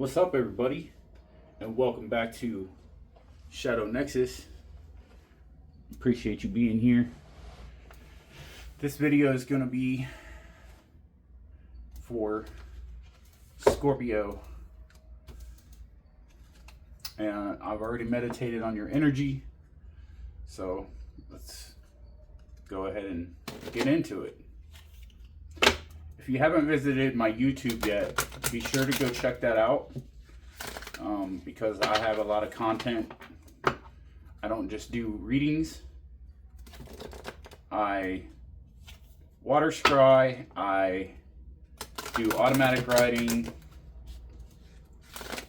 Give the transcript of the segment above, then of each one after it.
What's up, everybody, and welcome back to Shadow Nexus. Appreciate you being here. This video is going to be for Scorpio, and I've already meditated on your energy, so let's go ahead and get into it. If you haven't visited my YouTube yet, be sure to go check that out, because I have a lot of content. I don't just do readings. I water scry, I do automatic writing,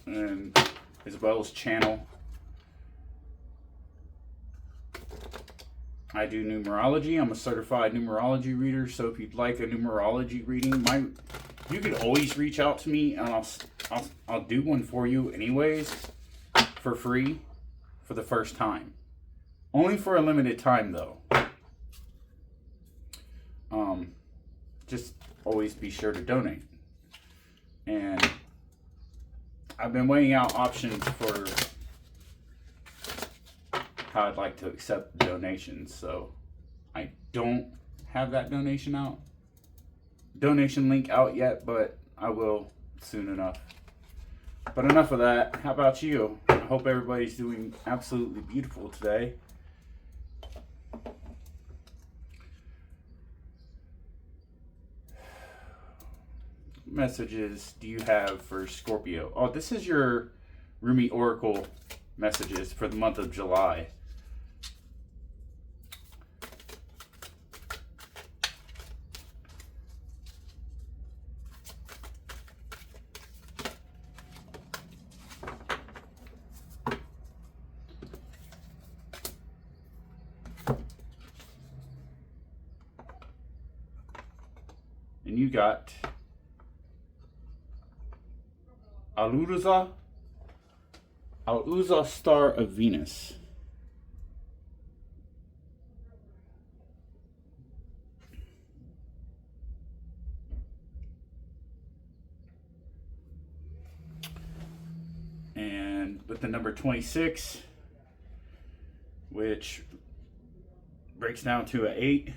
and as well as channel. I do numerology. I'm a certified numerology reader, so if you'd like a numerology reading, you could always reach out to me, and I'll do one for you anyways, for free, for the first time. Only for a limited time, though. Just always be sure to donate. And I've been weighing out options for how I'd like to accept donations, so I don't have that donation link out yet, but I will soon enough. But enough of that. How about you? I hope everybody's doing absolutely beautiful today. Messages do you have for Scorpio? Oh, this is your Rumi Oracle messages for the month of July. And you got Aluza Star of Venus. And with the number 26, which breaks down to an 8.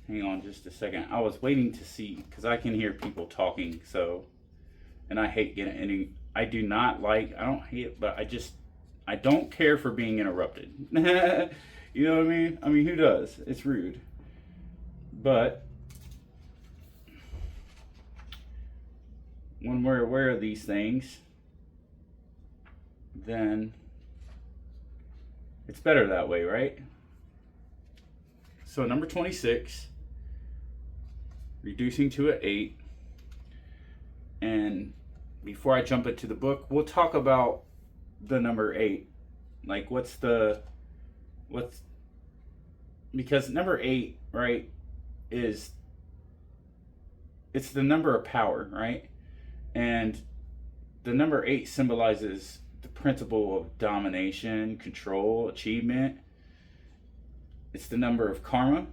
Hang on just a second. I was waiting to see, because I can hear people talking, so, and I hate getting any, I don't hate it, but I don't care for being interrupted. You know what I mean? I mean, who does? It's rude. But when we're aware of these things, then it's better that way, right? So number 26, reducing to an 8. And before I jump into the book, we'll talk about the number 8. Like because number 8, right, it's the number of power, right? And the number 8 symbolizes the principle of domination, control, achievement. It's the number of karma,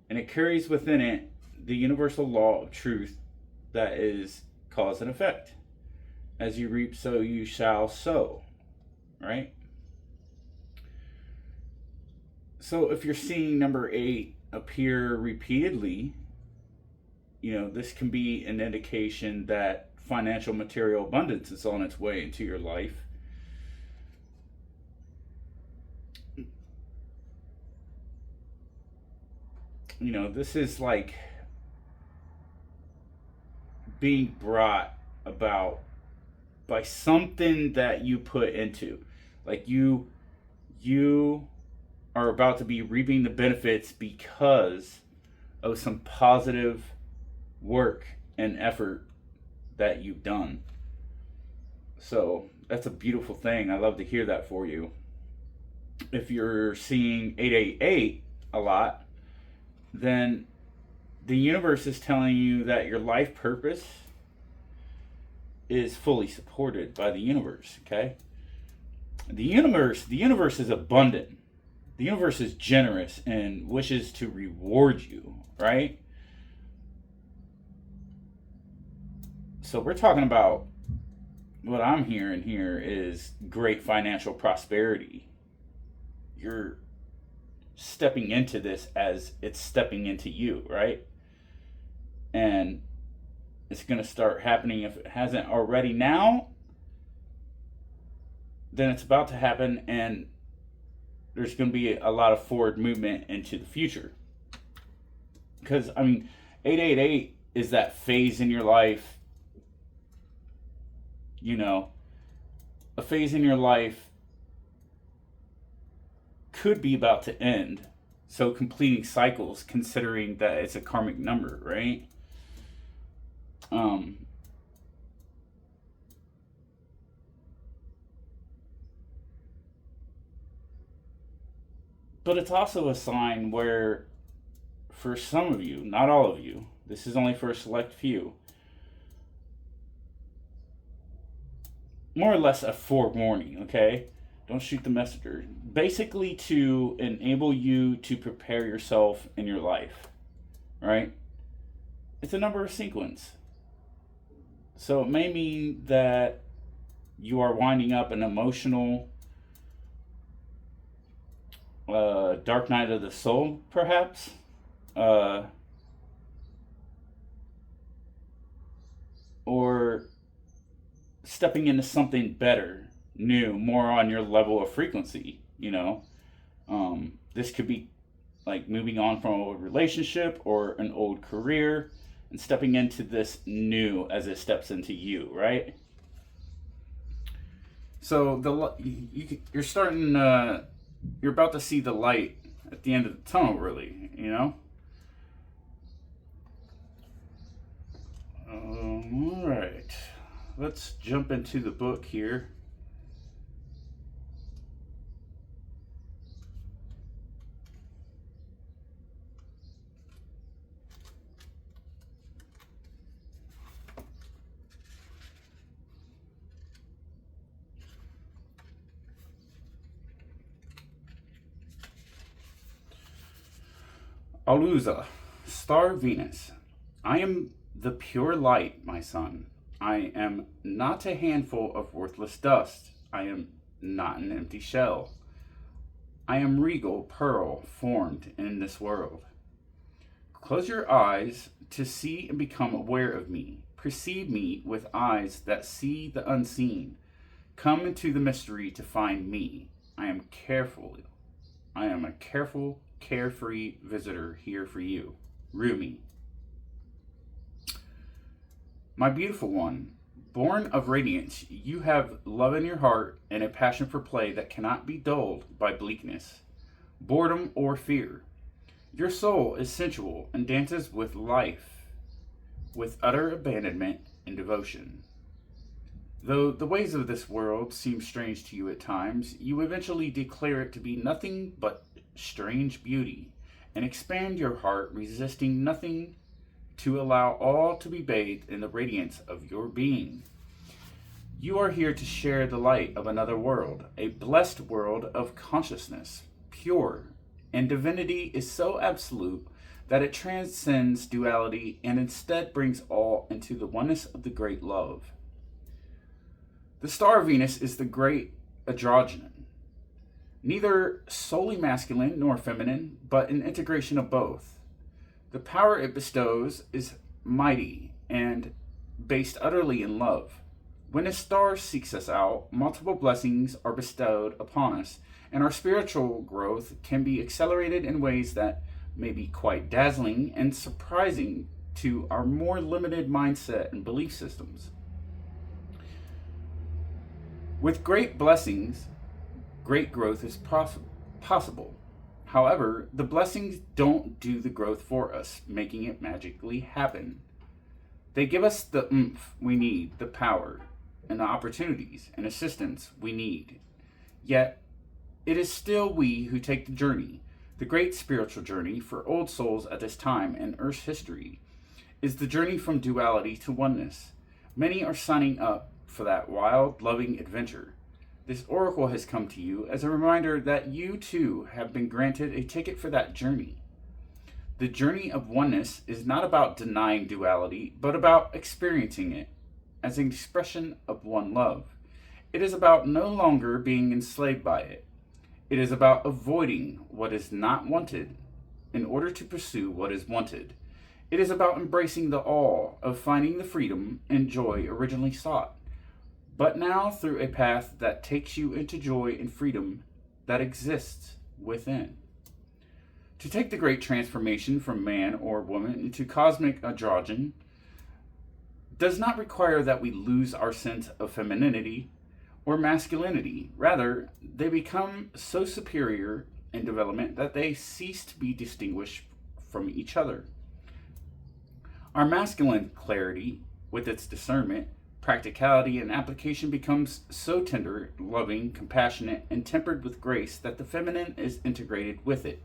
and it carries within it the universal law of truth that is cause and effect. As you reap, so you shall sow, right? So if you're seeing number 8 appear repeatedly, this can be an indication that financial material abundance is on its way into your life. This is like being brought about by something that you put into. Like you are about to be reaping the benefits because of some positive work and effort that you've done. So that's a beautiful thing. I love to hear that for you. If you're seeing 888 a lot, then the universe is telling you that your life purpose is fully supported by the universe, okay? The universe is abundant. The universe is generous and wishes to reward you, right? So we're talking about, what I'm hearing here is great financial prosperity. You're stepping into this as it's stepping into you, right? And it's going to start happening. If it hasn't already now, then it's about to happen, and there's going to be a lot of forward movement into the future. Because, I mean, 888 is that phase in your life, you know, a phase in your life could be about to end. So completing cycles, considering that it's a karmic number, right? But it's also a sign where, for some of you, not all of you, this is only for a select few, more or less a forewarning, okay? Don't shoot the messenger. Basically to enable you to prepare yourself in your life, right? It's a number of sequence. So it may mean that you are winding up an emotional dark night of the soul, perhaps. Or stepping into something better, new, more on your level of frequency, you know. This could be like moving on from a relationship or an old career and stepping into this new as it steps into you, right? So you're starting, you're about to see the light at the end of the tunnel, really, you know? All right. Let's jump into the book here. Aluza, Star Venus. I am the pure light, my son. I am not a handful of worthless dust. I am not an empty shell. I am regal pearl formed in this world. Close your eyes to see and become aware of me. Perceive me with eyes that see the unseen. Come into the mystery to find me. I am a careful, carefree visitor here for you. Rumi. My beautiful one, born of radiance, you have love in your heart and a passion for play that cannot be dulled by bleakness, boredom, or fear. Your soul is sensual and dances with life, with utter abandonment and devotion. Though the ways of this world seem strange to you at times, you eventually declare it to be nothing but strange beauty, and expand your heart, resisting nothing, to allow all to be bathed in the radiance of your being. You are here to share the light of another world, a blessed world of consciousness, pure, and divinity is so absolute that it transcends duality and instead brings all into the oneness of the great love. The star Venus is the great androgyne, neither solely masculine nor feminine, but an integration of both. The power it bestows is mighty and based utterly in love. When a star seeks us out, multiple blessings are bestowed upon us, and our spiritual growth can be accelerated in ways that may be quite dazzling and surprising to our more limited mindset and belief systems. With great blessings, great growth is possible. However, the blessings don't do the growth for us, making it magically happen. They give us the oomph we need, the power, and the opportunities and assistance we need. Yet, it is still we who take the journey. The great spiritual journey for old souls at this time in Earth's history is the journey from duality to oneness. Many are signing up for that wild, loving adventure. This oracle has come to you as a reminder that you too have been granted a ticket for that journey. The journey of oneness is not about denying duality, but about experiencing it as an expression of one love. It is about no longer being enslaved by it. It is about avoiding what is not wanted in order to pursue what is wanted. It is about embracing the awe of finding the freedom and joy originally sought, but now through a path that takes you into joy and freedom that exists within. To take the great transformation from man or woman into cosmic androgen does not require that we lose our sense of femininity or masculinity. Rather, they become so superior in development that they cease to be distinguished from each other. Our masculine clarity, with its discernment, practicality, and application, becomes so tender, loving, compassionate, and tempered with grace that the feminine is integrated with it.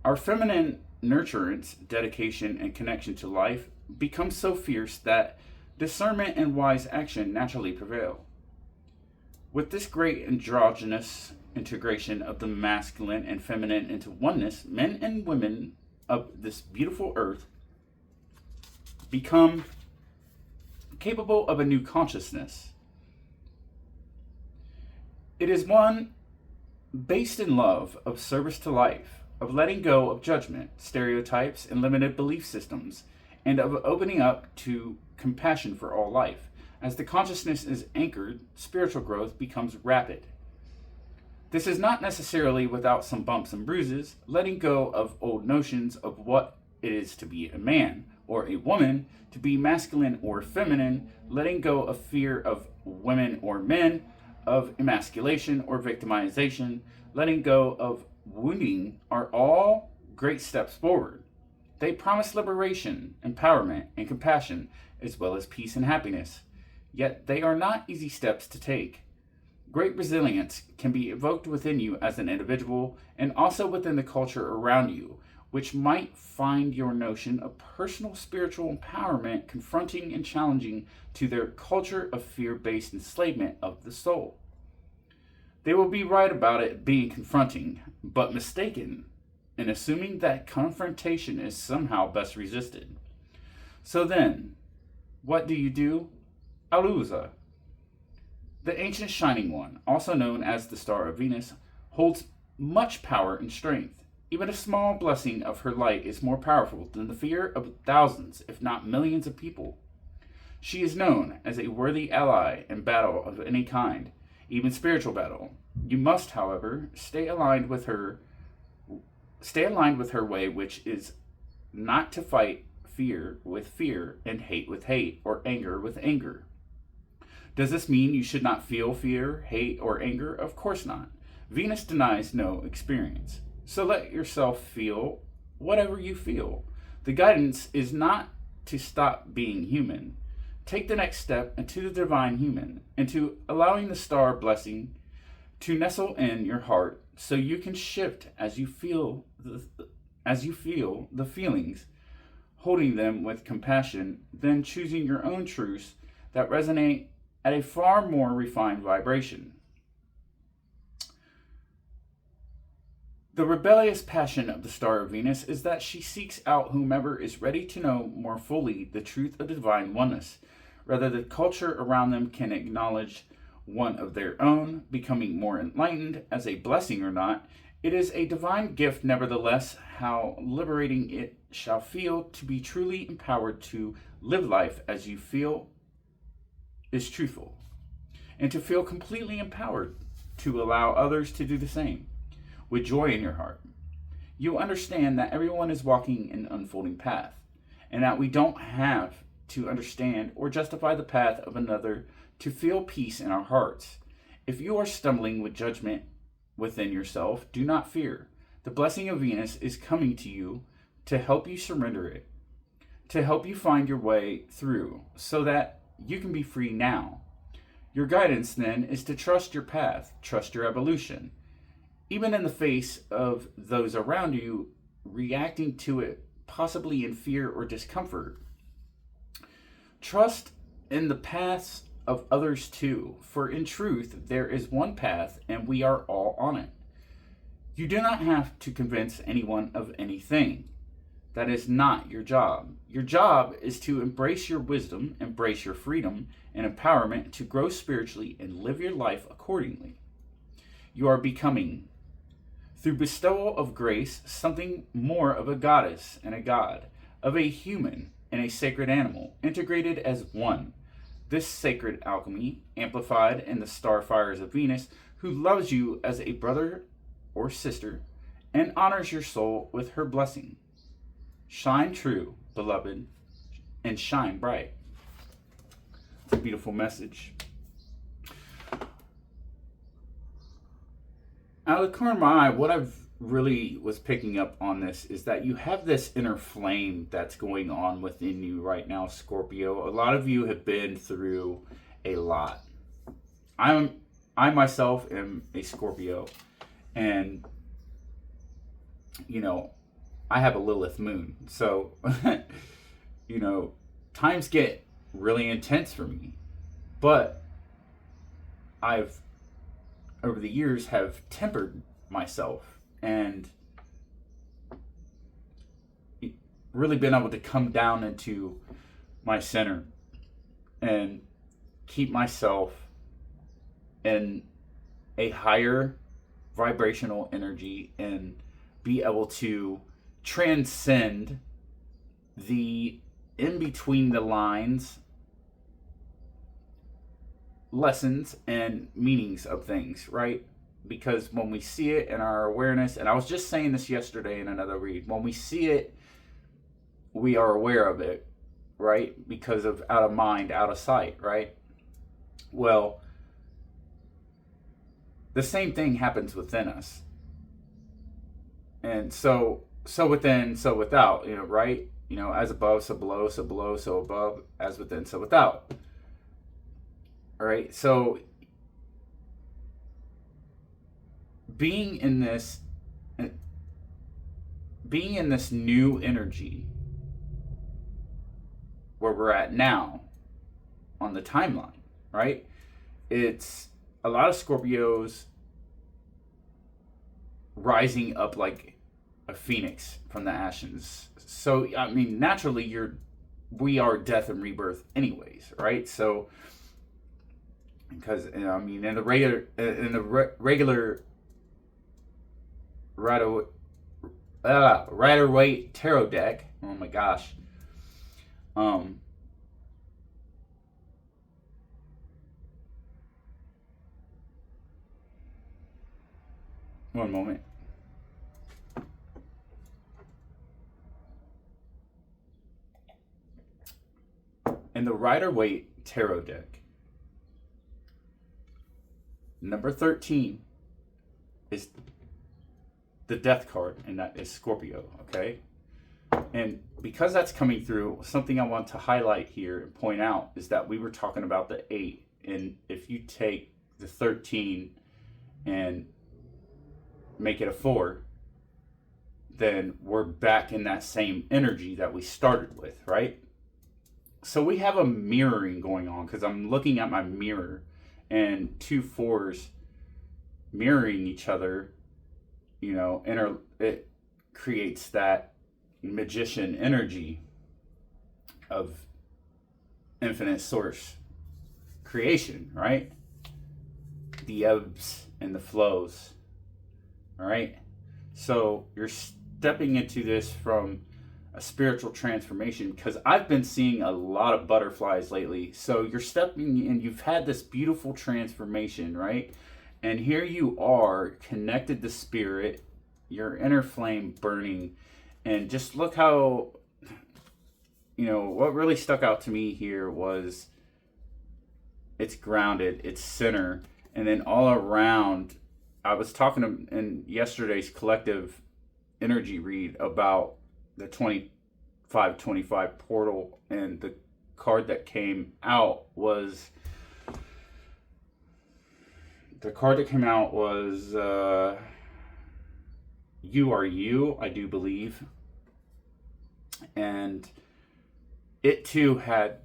Our feminine nurturance, dedication, and connection to life becomes so fierce that discernment and wise action naturally prevail. With this great androgynous integration of the masculine and feminine into oneness, men and women of this beautiful earth become capable of a new consciousness. It is one based in love of service to life, of letting go of judgment, stereotypes, and limited belief systems, and of opening up to compassion for all life. As the consciousness is anchored, spiritual growth becomes rapid. This is not necessarily without some bumps and bruises, letting go of old notions of what it is to be a man or a woman, to be masculine or feminine, letting go of fear of women or men, of emasculation or victimization, letting go of wounding are all great steps forward. They promise liberation, empowerment, and compassion, as well as peace and happiness. Yet they are not easy steps to take. Great resilience can be evoked within you as an individual and also within the culture around you, which might find your notion of personal spiritual empowerment confronting and challenging to their culture of fear-based enslavement of the soul. They will be right about it being confronting, but mistaken in assuming that confrontation is somehow best resisted. So then, what do? Alusa, the ancient shining one, also known as the Star of Venus, holds much power and strength. Even a small blessing of her light is more powerful than the fear of thousands, if not millions of people. She is known as a worthy ally in battle of any kind, even spiritual battle. You must, however, stay aligned with her way, which is not to fight fear with fear and hate with hate or anger with anger. Does this mean you should not feel fear, hate, or anger? Of course not. Venus denies no experience. So let yourself feel whatever you feel. The guidance is not to stop being human. Take the next step into the divine human, into allowing the star blessing to nestle in your heart so you can shift as you feel the feelings, holding them with compassion, then choosing your own truths that resonate at a far more refined vibration. The rebellious passion of the Star of Venus is that she seeks out whomever is ready to know more fully the truth of divine oneness. Whether the culture around them can acknowledge one of their own, becoming more enlightened as a blessing or not, it is a divine gift nevertheless. How liberating it shall feel to be truly empowered to live life as you feel is truthful, and to feel completely empowered to allow others to do the same, with joy in your heart. You understand that everyone is walking an unfolding path, and that we don't have to understand or justify the path of another to feel peace in our hearts. If you are stumbling with judgment within yourself, do not fear. The blessing of Venus is coming to you to help you surrender it, to help you find your way through so that you can be free now. Your guidance then is to trust your path, trust your evolution. even in the face of those around you reacting to it, possibly in fear or discomfort. Trust in the paths of others too, for in truth there is one path and we are all on it. You do not have to convince anyone of anything. That is not your job. Your job is to embrace your wisdom, embrace your freedom and empowerment to grow spiritually and live your life accordingly. You are becoming, through bestowal of grace, something more of a goddess and a god, of a human and a sacred animal, integrated as one. This sacred alchemy, amplified in the star fires of Venus, who loves you as a brother or sister and honors your soul with her blessing. Shine true, beloved, and shine bright. It's a beautiful message. Out of the corner of my eye, what I've really was picking up on this is that you have this inner flame that's going on within you right now, Scorpio. A lot of you have been through a lot. I myself am a Scorpio, and I have a Lilith moon, so times get really intense for me, but I've over the years have tempered myself and really been able to come down into my center and keep myself in a higher vibrational energy and be able to transcend the in between the lines lessons and meanings of things, right? Because when we see it in our awareness, and I was just saying this yesterday in another read, when we see it, we are aware of it, right? Because of out of mind, out of sight, right? Well, the same thing happens within us. And so within, so without, right? As above, so below, so below, so above, as within, so without. All right, so being in this new energy where we're at now on the timeline, right? It's a lot of Scorpios rising up like a phoenix from the ashes. So, naturally we are death and rebirth anyways, right? So, because in the regular Rider-Waite tarot deck, oh my gosh, one moment. In the Rider-Waite tarot deck, number 13 is the death card, and that is Scorpio, okay? And because that's coming through, something I want to highlight here and point out is that we were talking about the 8, and if you take the 13 and make it a 4, then we're back in that same energy that we started with, right? So we have a mirroring going on, because I'm looking at my mirror and 2 4s mirroring each other, it creates that magician energy of infinite source creation, right? The ebbs and the flows, all right? So you're stepping into this from a spiritual transformation, because I've been seeing a lot of butterflies lately. So you're stepping in, you've had this beautiful transformation, right? And here you are connected to spirit, your inner flame burning. And just look how, what really stuck out to me here was it's grounded, it's center. And then all around, I was talking in yesterday's collective energy read about the 2525 portal, and the card that came out was you are you, I do believe. And it too had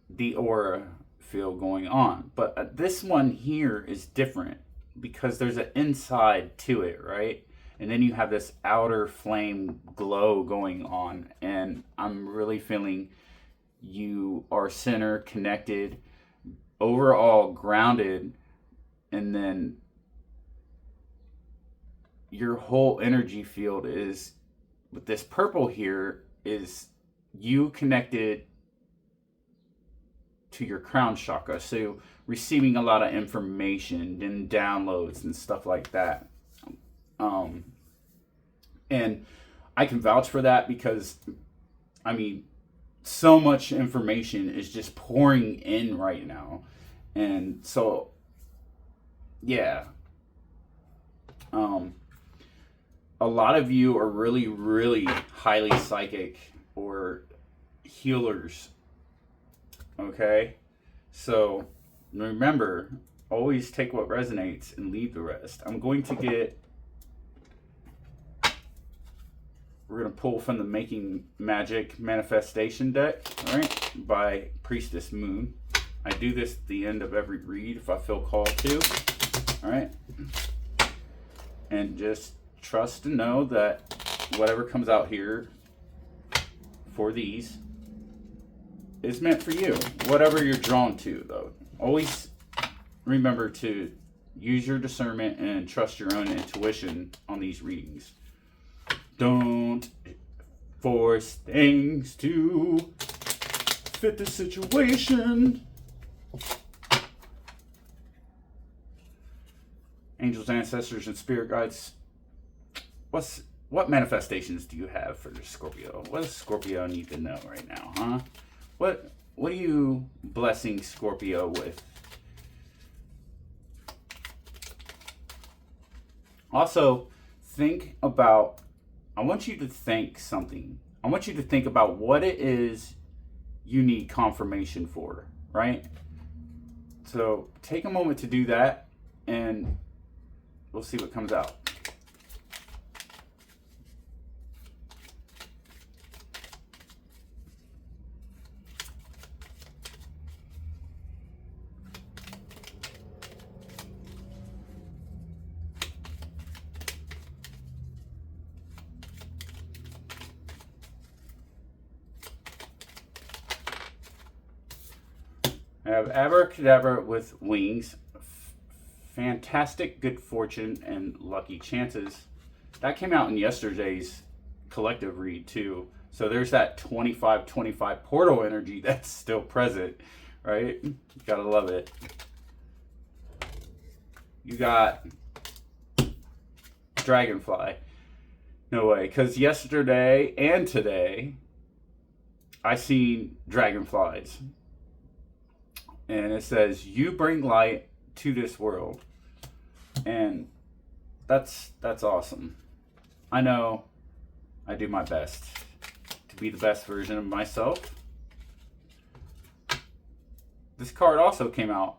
the aura feel going on. But this one here is different because there's an inside to it, right? And then you have this outer flame glow going on. And I'm really feeling you are center, connected, overall grounded, and then your whole energy field is, with this purple here, is you connected to your crown chakra, so receiving a lot of information and downloads and stuff like that. And I can vouch for that because, I mean, so much information is just pouring in right now. And so, yeah. A lot of you are really, really highly psychic or healers. Okay? So, remember, always take what resonates and leave the rest. I'm going to get... We're going to pull from the Making Magic Manifestation deck, all right, by Priestess Moon. I do this at the end of every read if I feel called to, all right? And just trust and know that whatever comes out here for these is meant for you. Whatever you're drawn to, though. Always remember to use your discernment and trust your own intuition on these readings. Don't force things to fit the situation. Angels, ancestors, and spirit guides, what manifestations do you have for Scorpio? What does Scorpio need to know right now, huh? What are you blessing Scorpio with? Also, think about, I want you to think something. I want you to think about what it is you need confirmation for, right? So take a moment to do that, and we'll see what comes out. I have Abracadabra with wings, fantastic good fortune, and lucky chances. That came out in yesterday's collective read too. So there's that 25-25 portal energy that's still present, right? Gotta love it. You got Dragonfly. No way, because yesterday and today I seen dragonflies. And it says, you bring light to this world. And that's awesome. I know I do my best to be the best version of myself. This card also came out.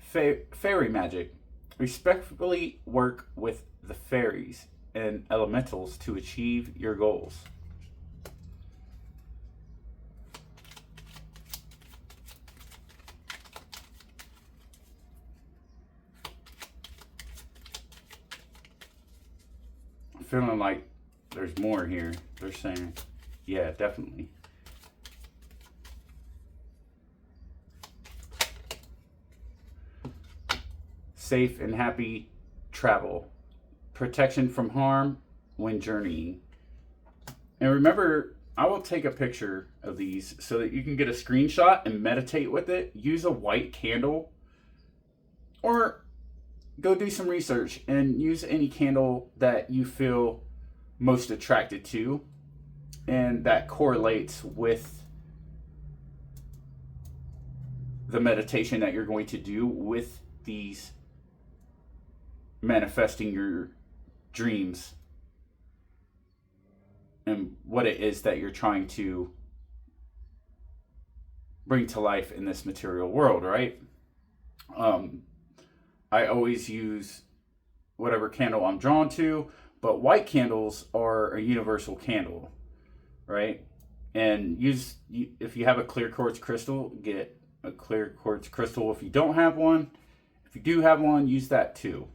Fairy magic. Respectfully work with the fairies and elementals to achieve your goals. Feeling like there's more here. They're saying, yeah, definitely. Safe and happy travel. Protection from harm when journeying. And remember, I will take a picture of these so that you can get a screenshot and meditate with it. Use a white candle, or go do some research and use any candle that you feel most attracted to and that correlates with the meditation that you're going to do with these manifesting your dreams and what it is that you're trying to bring to life in this material world, right? I always use whatever candle I'm drawn to, But white candles are a universal candle, right? And if you have a clear quartz crystal, get a clear quartz crystal. If you don't have one, if you do have one, use that too.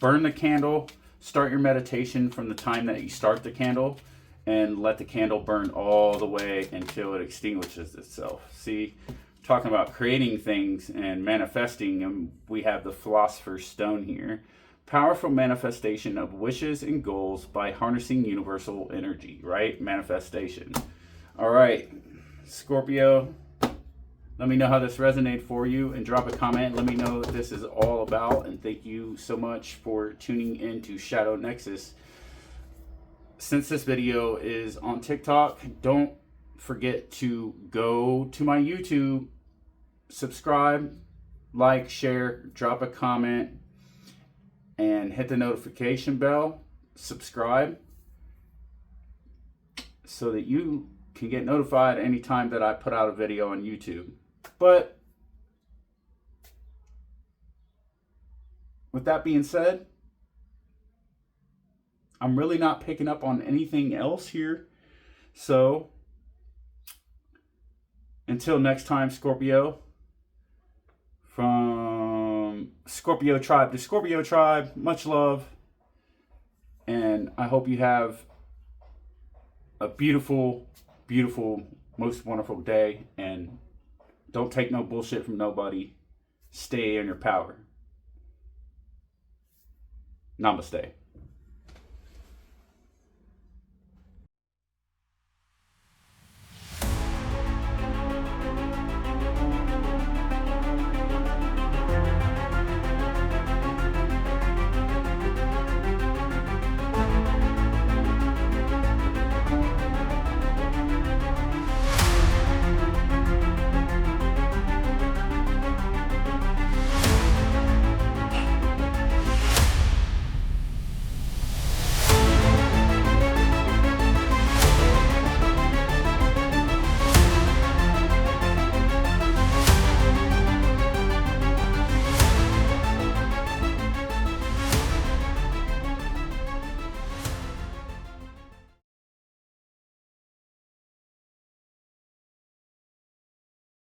Burn the candle. Start your meditation from the time that you start the candle, and let the candle burn all the way until it extinguishes itself. See, talking about creating things and manifesting, and we have the Philosopher's Stone here. Powerful manifestation of wishes and goals by harnessing universal energy, right? Manifestation. All right, Scorpio, let me know how this resonated for you, and drop a comment. Let me know what this is all about, and thank you so much for tuning in to Shadow Nexus. Since this video is on TikTok, don't forget to go to my YouTube, subscribe, like, share, drop a comment, and hit the notification bell. Subscribe so that you can get notified anytime that I put out a video on YouTube. But with that being said, I'm really not picking up on anything else here. So until next time, Scorpio, from Scorpio Tribe to Scorpio Tribe, much love. And I hope you have a beautiful, beautiful, most wonderful day. And don't take no bullshit from nobody. Stay in your power. Namaste.